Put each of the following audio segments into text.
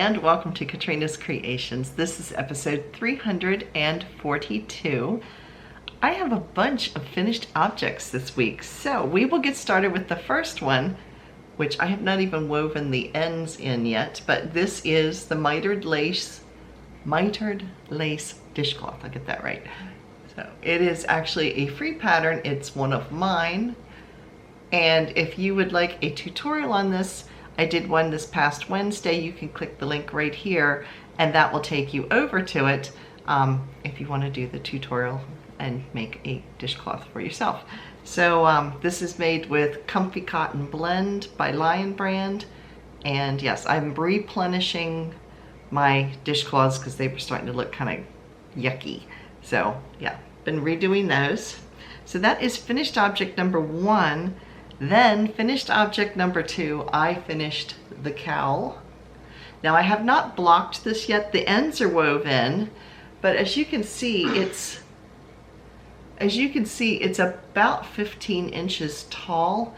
and welcome to Katrina's Creations. This is episode 342. I have a bunch of finished objects this week, so we will get started with the first one, which I have not even woven the ends in yet, but this is the mitered lace dishcloth. I'll get that right. So it is actually a free pattern. It's one of mine, and if you would like a tutorial on this, I did one this past Wednesday. You can click the link right here and that will take you over to it if you want to do the tutorial and make a dishcloth for yourself. So this is made with Comfy Cotton Blend by Lion Brand, and yes, I'm replenishing my dishcloths because they were starting to look kind of yucky. So yeah, been redoing those. So that is finished object number 1. Then finished object number 2, I finished the cowl. Now I have not blocked this yet. The ends are woven, but as you can see, it's about 15 inches tall.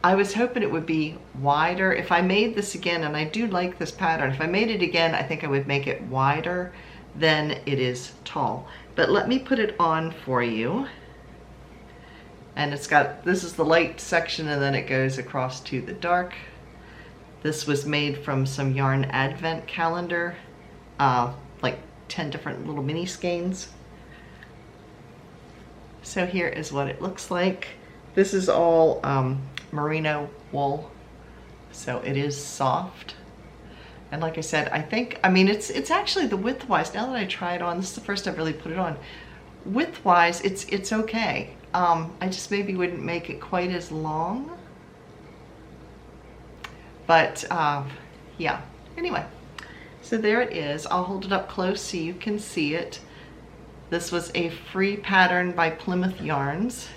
I was hoping it would be wider. If I made this again, and I do like this pattern, if I made it again, I think I would make it wider than it is tall. But let me put it on for you. And it's got, this is the light section and then it goes across to the dark. This was made from some yarn advent calendar, like 10 different little mini skeins. So here is what it looks like. This is all merino wool, so it is soft. And like I said, I mean, it's actually the width-wise, now that I try it on, this is the first I've really put it on. Width-wise, it's okay. I just maybe wouldn't make it quite as long. But yeah, anyway. So there it is. I'll hold it up close so you can see it. This was a free pattern by Plymouth Yarns.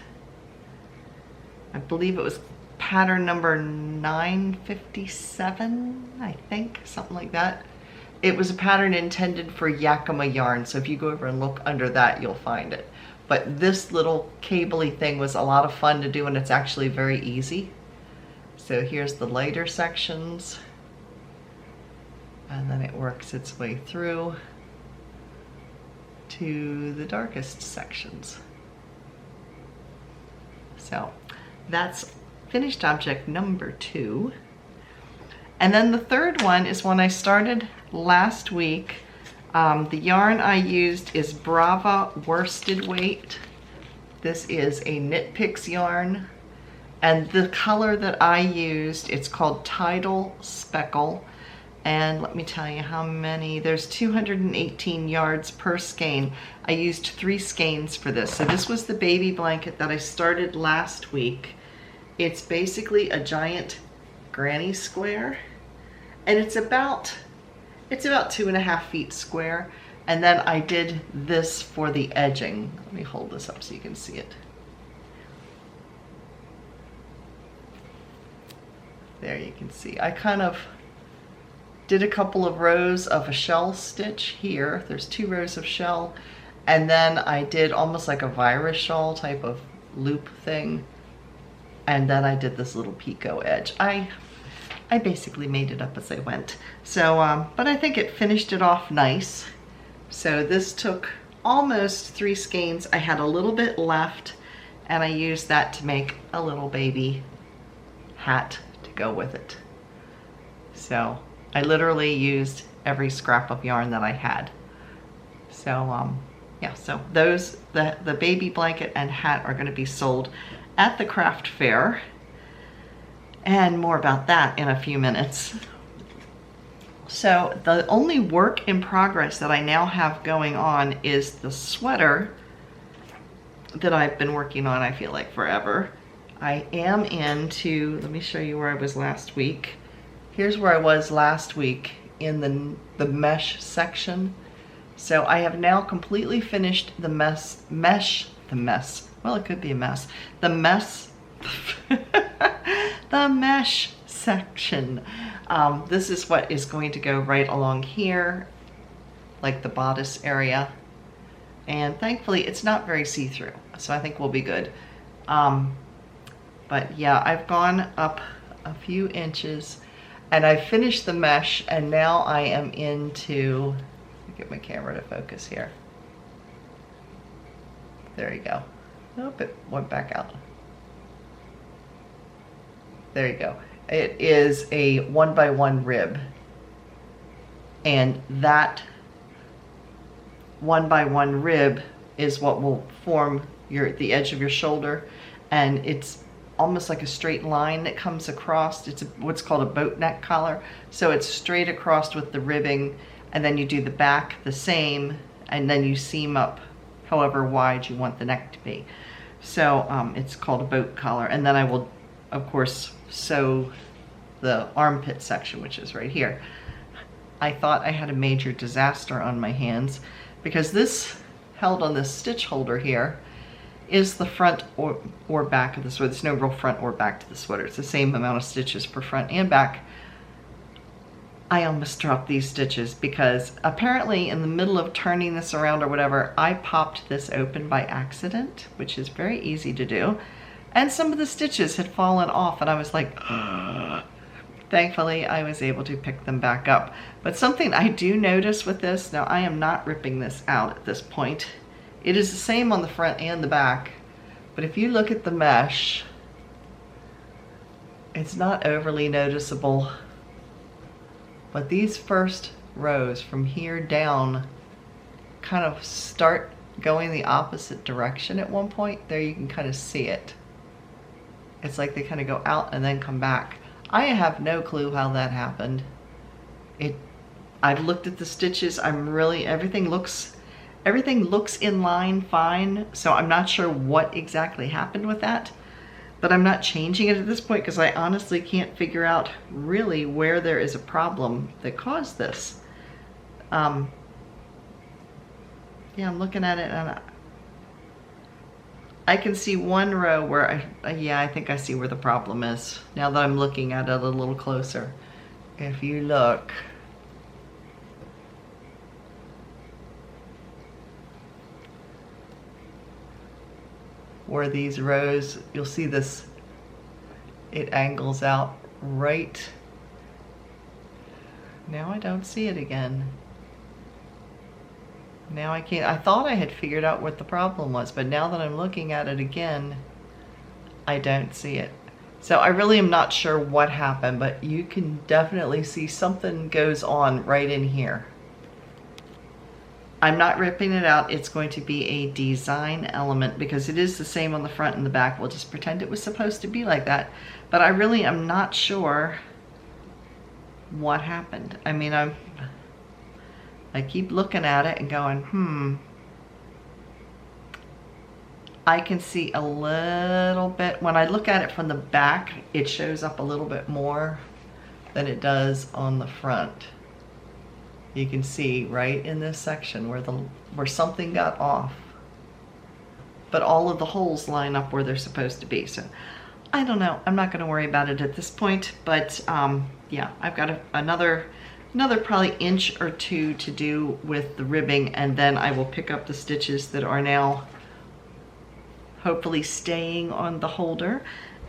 I believe it was pattern number 957, I think, something like that. It was a pattern intended for Yakima yarn, so if you go over and look under that, you'll find it. But this little cable-y thing was a lot of fun to do, and it's actually very easy. So here's the lighter sections, and then it works its way through to the darkest sections. So that's finished object number 2. And then the third one is one I started last week. The yarn I used is Brava worsted weight. This is a Knit Picks yarn, and the color that I used, it's called Tidal Speckle, and let me tell you how many. There's 218 yards per skein. I used 3 skeins for this. So this was the baby blanket that I started last week. It's basically a giant granny square, and it's about 2.5 feet square. And then I did this for the edging. Let me hold this up so you can see it. There you can see. I kind of did a couple of rows of a shell stitch here. There's 2 rows of shell. And then I did almost like a virus shawl type of loop thing. And then I did this little picot edge. I basically made it up as I went. So, but I think it finished it off nice. So this took almost 3 skeins. I had a little bit left, and I used that to make a little baby hat to go with it. So I literally used every scrap of yarn that I had. So yeah, so those, the baby blanket and hat are gonna be sold at the craft fair. And more about that in a few minutes. So the only work in progress that I now have going on is the sweater that I've been working on, I feel like, forever. I am into, let me show you where I was last week. Here's where I was last week in the mesh section. So I have now completely finished the well, it could be a mess. The mesh section. This is what is going to go right along here, like the bodice area. And thankfully it's not very see-through, so I think we'll be good. But yeah, I've gone up a few inches, And I finished the mesh, and now I am into, let me get my camera to focus here. There you go. Nope, it went back out. There you go. It is a 1x1 rib. And that 1x1 rib is what will form the edge of your shoulder. And it's almost like a straight line that comes across. It's what's called a boat neck collar. So it's straight across with the ribbing, and then you do the back the same, and then you seam up however wide you want the neck to be. So it's called a boat collar. And then I will, of course, sew the armpit section, which is right here. I thought I had a major disaster on my hands, because this held on this stitch holder here is the front or back of the sweater. There's no real front or back to the sweater. It's the same amount of stitches for front and back. I almost dropped these stitches because apparently in the middle of turning this around or whatever, I popped this open by accident, which is very easy to do. And some of the stitches had fallen off, and I was like, ugh. Thankfully, I was able to pick them back up. But something I do notice with this, now I am not ripping this out at this point. It is the same on the front and the back, but if you look at the mesh, it's not overly noticeable. But these first rows from here down kind of start going the opposite direction at one point. There you can kind of see it. It's like they kind of go out and then come back. I have no clue how that happened. I've looked at the stitches. Everything looks in line fine. So I'm not sure what exactly happened with that, but I'm not changing it at this point because I honestly can't figure out really where there is a problem that caused this. Yeah, I'm looking at it and I can see one row where I think I see where the problem is now that I'm looking at it a little closer. If you look, where these rows, you'll see this, it angles out right. Now I don't see it again. Now I can't. I thought I had figured out what the problem was, but now that I'm looking at it again, I don't see it. So I really am not sure what happened, but you can definitely see something goes on right in here. I'm not ripping it out. It's going to be a design element because it is the same on the front and the back. We'll just pretend it was supposed to be like that. But I really am not sure what happened. I mean, I keep looking at it and going, I can see a little bit. When I look at it from the back, it shows up a little bit more than it does on the front. You can see right in this section where something got off. But all of the holes line up where they're supposed to be. So I don't know. I'm not going to worry about it at this point. But yeah, I've got another probably inch or two to do with the ribbing, and then I will pick up the stitches that are now hopefully staying on the holder,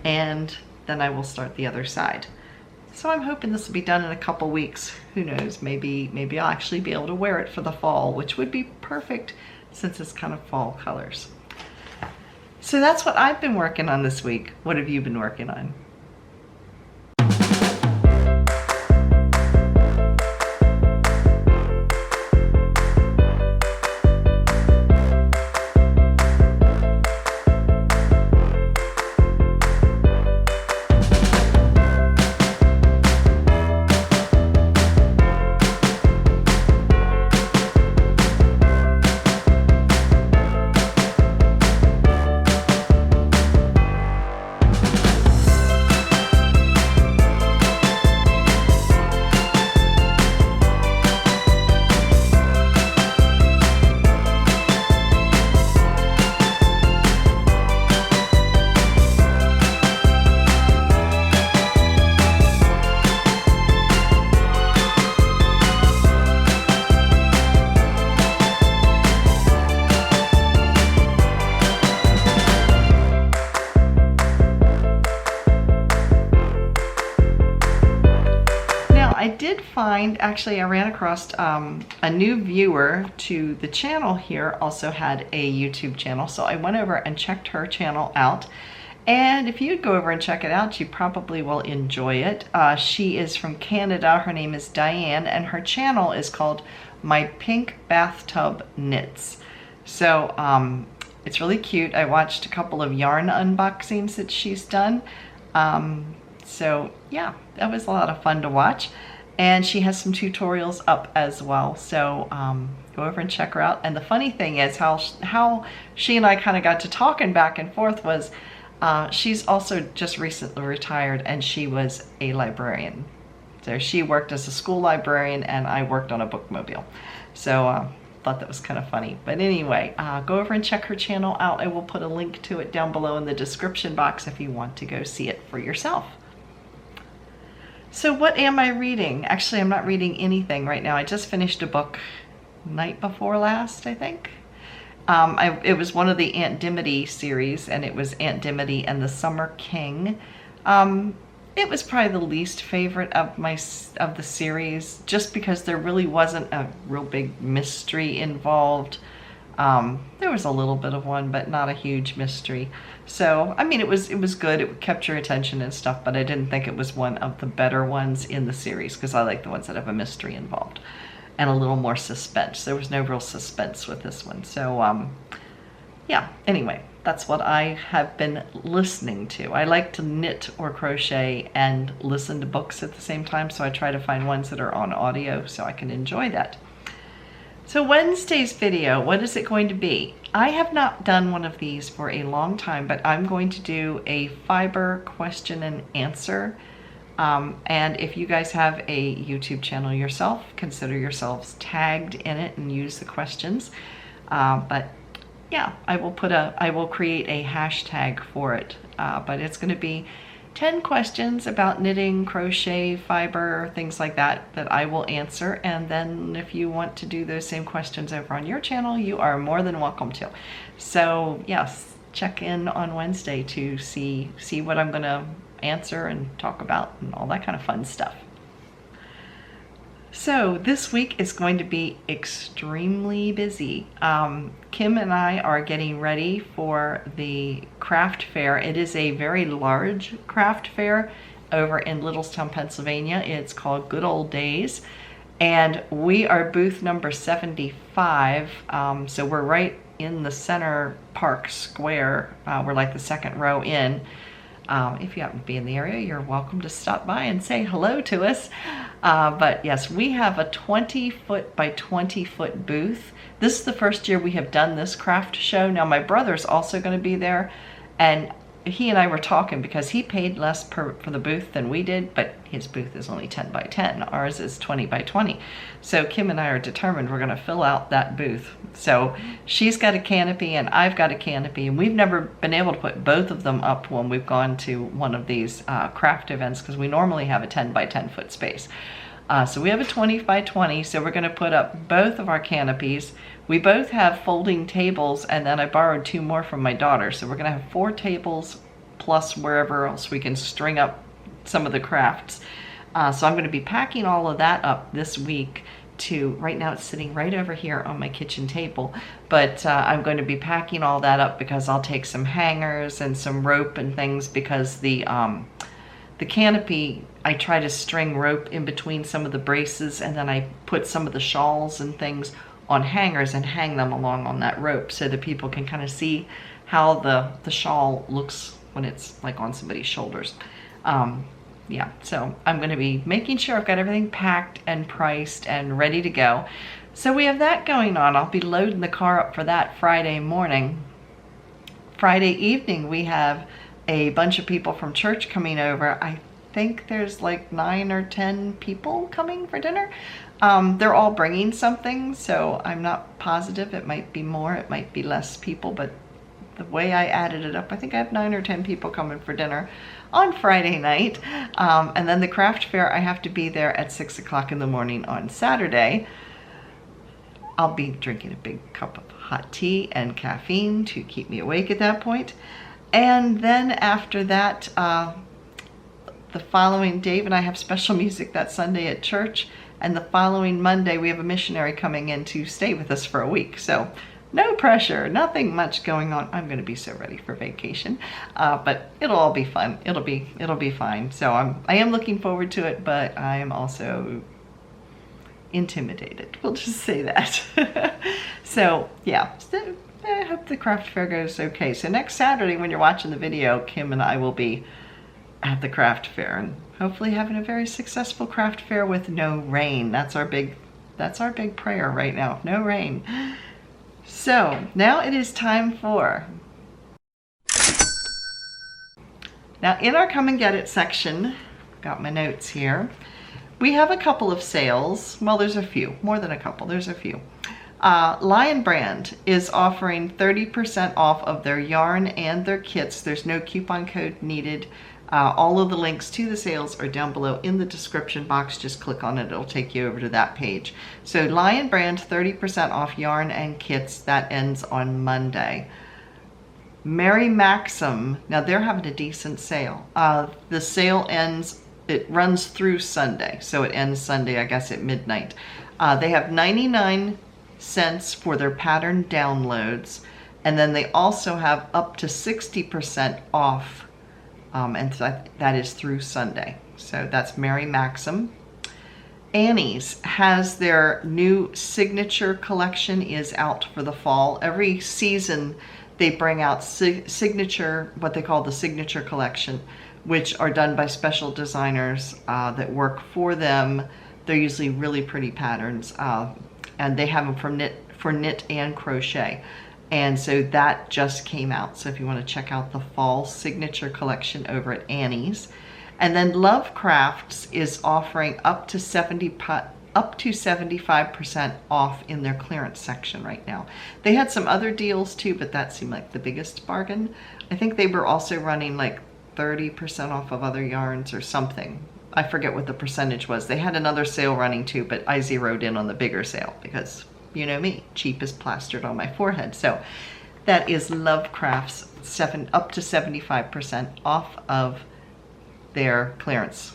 and then I will start the other side. So I'm hoping this will be done in a couple weeks. Who knows, maybe I'll actually be able to wear it for the fall, which would be perfect since it's kind of fall colors. So that's what I've been working on this week. What have you been working on? did find, actually I ran across a new viewer to the channel here also had a YouTube channel. So I went over and checked her channel out. And if you'd go over and check it out, you probably will enjoy it. She is from Canada. Her name is Diane, and her channel is called My Pink Bathtub Knits. So it's really cute. I watched a couple of yarn unboxings that she's done. So yeah, that was a lot of fun to watch. And she has some tutorials up as well. So go over and check her out. And the funny thing is how she and I kind of got to talking back and forth was she's also just recently retired, and she was a librarian. So she worked as a school librarian and I worked on a bookmobile. So thought that was kind of funny. But anyway, go over and check her channel out. I will put a link to it down below in the description box if you want to go see it for yourself. So what am I reading? Actually, I'm not reading anything right now. I just finished a book night before last, I think. It was one of the Aunt Dimity series, and it was Aunt Dimity and the Summer King. It was probably the least favorite of the series, just because there really wasn't a real big mystery involved. There was a little bit of one, but not a huge mystery. So, I mean, it was good. It kept your attention and stuff, but I didn't think it was one of the better ones in the series, because I like the ones that have a mystery involved and a little more suspense. There was no real suspense with this one. So, yeah, anyway, that's what I have been listening to. I like to knit or crochet and listen to books at the same time, so I try to find ones that are on audio so I can enjoy that. So Wednesday's video, what is it going to be? I have not done one of these for a long time, but I'm going to do a fiber question and answer. And if you guys have a YouTube channel yourself, consider yourselves tagged in it and use the questions. But yeah, I will create a hashtag for it. But it's going to be 10 questions about knitting, crochet, fiber, things like that I will answer. And then if you want to do those same questions over on your channel, you are more than welcome to. So yes, check in on Wednesday to see what I'm going to answer and talk about and all that kind of fun stuff. So this week is going to be extremely busy. Kim and I are getting ready for the craft fair. It is a very large craft fair over in Littlestown, Pennsylvania. It's called Good Old Days, and we are booth number 75. So we're right in the center park square. We're like the second row in. If you happen to be in the area, you're welcome to stop by and say hello to us. But yes, we have a 20-foot by 20-foot booth. This is the first year we have done this craft show. Now my brother's also going to be there, and he and I were talking because he paid less for the booth than we did, but his booth is only 10 by 10. Ours is 20 by 20. So Kim and I are determined we're going to fill out that booth. So she's got a canopy and I've got a canopy, and we've never been able to put both of them up when we've gone to one of these craft events, because we normally have a 10 by 10 foot space. So we have a 20 by 20, so we're going to put up both of our canopies. We both have folding tables, and then I borrowed 2 more from my daughter. So we're going to have 4 tables plus wherever else we can string up some of the crafts. So I'm going to be packing all of that up this week right now it's sitting right over here on my kitchen table, but I'm going to be packing all that up because I'll take some hangers and some rope and things, because the canopy, I try to string rope in between some of the braces, and then I put some of the shawls and things on hangers and hang them along on that rope so that people can kind of see how the shawl looks when it's like on somebody's shoulders. Yeah, so I'm going to be making sure I've got everything packed and priced and ready to go. So we have that going on. I'll be loading the car up for that Friday morning. Friday evening we have a bunch of people from church coming over. I think there's like 9 or 10 people coming for dinner. They're all bringing something, so I'm not positive. It might be more, it might be less people, but the way I added it up, I think I have 9 or 10 people coming for dinner on Friday night. And then the craft fair, I have to be there at 6 o'clock in the morning on Saturday. I'll be drinking a big cup of hot tea and caffeine to keep me awake at that point. And then after that, the following, Dave and I have special music that Sunday at church, and the following Monday we have a missionary coming in to stay with us for a week. So no pressure, nothing much going on. I'm going to be so ready for vacation, but it'll all be fun. It'll be fine. So I am looking forward to it, but I am also intimidated. We'll just say that. So yeah, I hope the craft fair goes okay. So next Saturday when you're watching the video, Kim and I will be at the craft fair and hopefully having a very successful craft fair with no rain. That's our big prayer right now. No rain. So now it is time for, now in our Come and Get It section, got my notes here, we have a couple of sales. Well, there's a few, more than a couple, there's a few. Lion Brand is offering 30% off of their yarn and their kits. There's no coupon code needed. All of the links to the sales are down below in the description box. Just click on it, it'll take you over to that page. So Lion Brand, 30% off yarn and kits. That ends on Monday. Mary Maxim, now they're having a decent sale. The sale ends, it runs through Sunday, so it ends Sunday, I guess, at midnight. They have 99 cents for their pattern downloads, and then they also have up to 60% off, and that is through Sunday. So that's Mary Maxim. Annie's has their new signature collection is out for the fall. Every season they bring out signature, what they call the signature collection, which are done by special designers that work for them. They're usually really pretty patterns, and they have them for knit and crochet. And so that just came out. So if you want to check out the fall signature collection over at Annie's. And then Lovecrafts is offering up to 75% off in their clearance section right now. They had some other deals too, but that seemed like the biggest bargain. I think they were also running like 30% off of other yarns or something. I forget what the percentage was. They had another sale running too, but I zeroed in on the bigger sale because, you know me, cheap is plastered on my forehead. So that is Lovecrafts, up to 75% off of their clearance.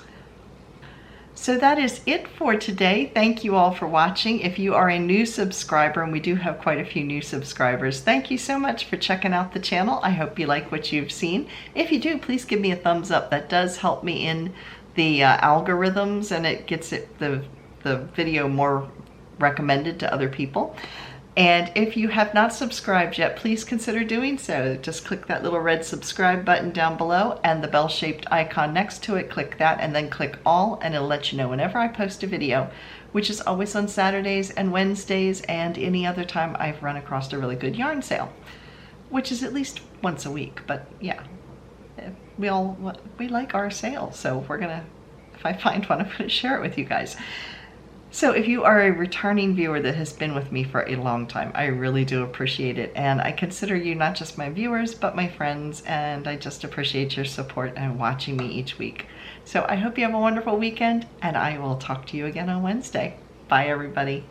So that is it for today. Thank you all for watching. If you are a new subscriber, and we do have quite a few new subscribers, thank you so much for checking out the channel. I hope you like what you've seen. If you do, please give me a thumbs up. That does help me in the algorithms, and it gets the video more recommended to other people. And if you have not subscribed yet, please consider doing so. Just click that little red subscribe button down below and the bell-shaped icon next to it. Click that and then click all, and it'll let you know whenever I post a video, which is always on Saturdays and Wednesdays and any other time I've run across a really good yarn sale, which is at least once a week. But yeah, we like our sales, so we're gonna, if I find one, I'm gonna share it with you guys. So if you are a returning viewer that has been with me for a long time, I really do appreciate it. And I consider you not just my viewers, but my friends. And I just appreciate your support and watching me each week. So I hope you have a wonderful weekend, and I will talk to you again on Wednesday. Bye, everybody.